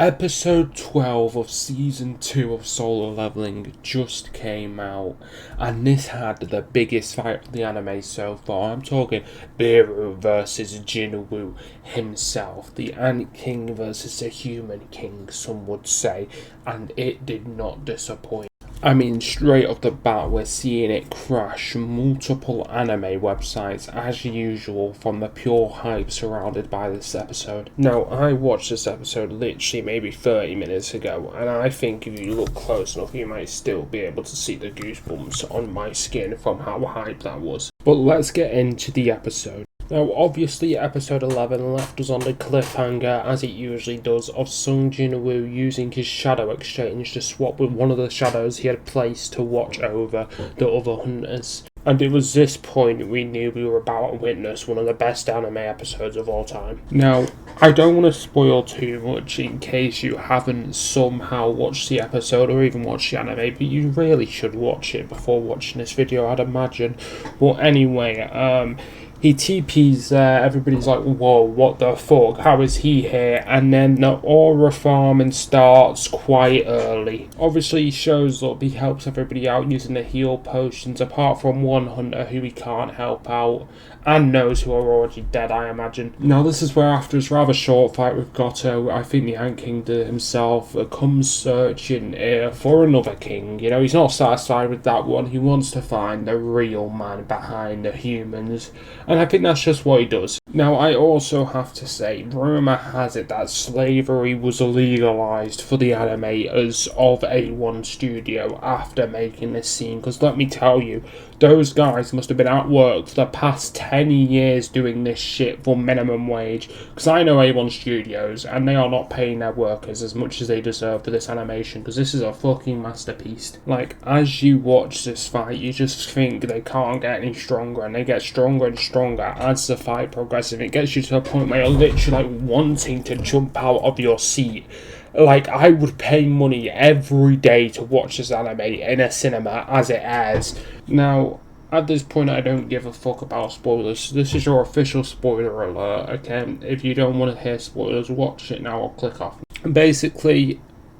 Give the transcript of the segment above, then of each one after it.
Episode 12 of Season 2 of Solo Leveling just came out, and this had the biggest fight of the anime so far. I'm talking Beeroo versus Jinwoo himself, the Ant King versus the Human King, some would say, and it did not disappoint. I mean, straight off the bat, we're seeing it crash multiple anime websites as usual from the pure hype surrounded by this episode. Now, I watched this episode literally maybe 30 minutes ago, and I think if you look close enough, you might still be able to see the goosebumps on my skin from how hype that was. But let's get into the episode. Now, obviously, episode 11 left us on the cliffhanger, as it usually does, of Sung Jinwoo using his shadow exchange to swap with one of the shadows he had placed to watch over the other hunters. And it was this point we knew we were about to witness one of the best anime episodes of all time. Now, I don't want to spoil too much in case you haven't somehow watched the episode or even watched the anime, but you really should watch it before watching this video, I'd imagine. But anyway, he TPs there, everybody's like, whoa, what the fuck, how is he here? And then the aura farming starts quite early. Obviously he shows up, he helps everybody out using the heal potions, apart from one hunter who he can't help out, and knows who are already dead, I imagine. Now this is where, after his rather short fight with Goto, I think the Ant King himself comes searching for another king. You know, he's not satisfied with that one, he wants to find the real man behind the humans. And I think that's just what he does. Now, I also have to say, rumour has it that slavery was legalised for the animators of A1 Studio after making this scene. Because let me tell you, those guys must have been at work for the past 10 years doing this shit for minimum wage. Because I know A1 Studios, and they are not paying their workers as much as they deserve for this animation. Because this is a fucking masterpiece. Like, as you watch this fight, you just think they can't get any stronger, and they get stronger and stronger as the fight progresses. It gets you to a point where you're literally like wanting to jump out of your seat. Like, I would pay money every day to watch this anime in a cinema as it airs. Now, at this point, I don't give a fuck about spoilers. This is your official spoiler alert, okay? If you don't want to hear spoilers, watch it now or click off. Basically,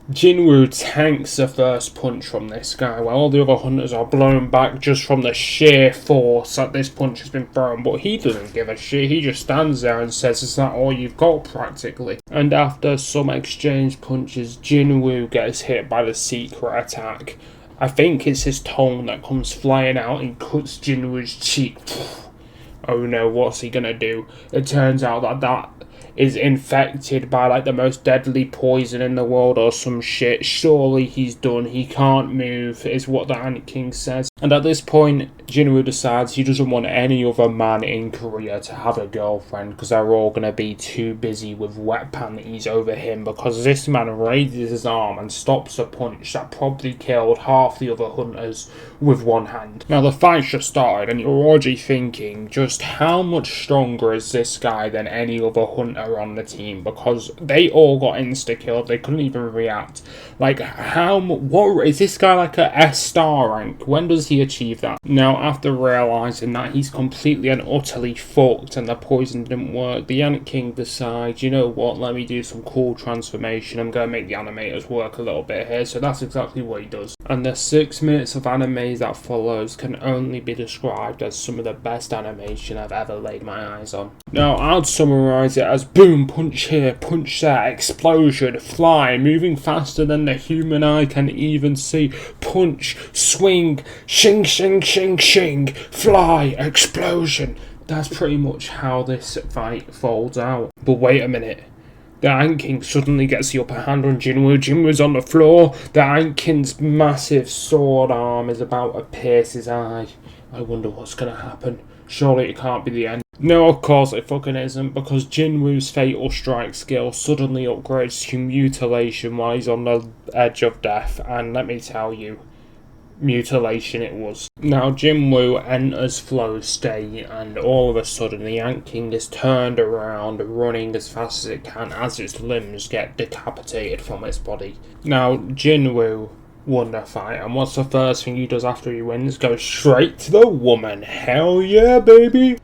Jinwoo tanks the first punch from this guy, while all the other hunters are blown back just from the sheer force that this punch has been thrown. But he doesn't give a shit, he just stands there and says, "Is that all you've got, practically?" And after some exchange punches, Jinwoo gets hit by the secret attack. I think it's his tongue that comes flying out and cuts Jinwoo's cheek. Oh no, what's he gonna do? It turns out that is infected by like the most deadly poison in the world or some shit. Surely he's done, he can't move, is what the Ant King says. And at this point, Jinwoo decides he doesn't want any other man in Korea to have a girlfriend, because they're all going to be too busy with wet panties over him, because this man raises his arm and stops a punch that probably killed half the other hunters with one hand. Now the fight's just started, and you're already thinking, just how much stronger is this guy than any other hunter on the team, because they all got insta-killed, they couldn't even react. Like, what is this guy, like a S-star rank? When does he achieve that? Now, after realising that he's completely and utterly fucked and the poison didn't work, the Ant King decides, you know what, let me do some cool transformation, I'm going to make the animators work a little bit here. So that's exactly what he does. And the 6 minutes of anime that follows can only be described as some of the best animation I've ever laid my eyes on. Now, I'd summarise it as boom, punch here, punch there, explosion, fly, moving faster than the human eye can even see, punch, swing, shing, shing, shing, shing, fly, explosion. That's pretty much how this fight folds out. But wait a minute. The Ant King suddenly gets the upper hand on Jinwoo. Jinwoo's on the floor. The Ant King's massive sword arm is about to pierce his eye. I wonder what's going to happen. Surely it can't be the end. No, of course it fucking isn't, because Jinwoo's fatal strike skill suddenly upgrades to mutilation while he's on the edge of death, and let me tell you, mutilation it was. Now Jinwoo enters flow state, and all of a sudden the Ant King is turned around, running as fast as it can as its limbs get decapitated from its body. Now Jinwoo won the fight, and what's the first thing he does after he wins? Goes straight to the woman. Hell yeah, baby!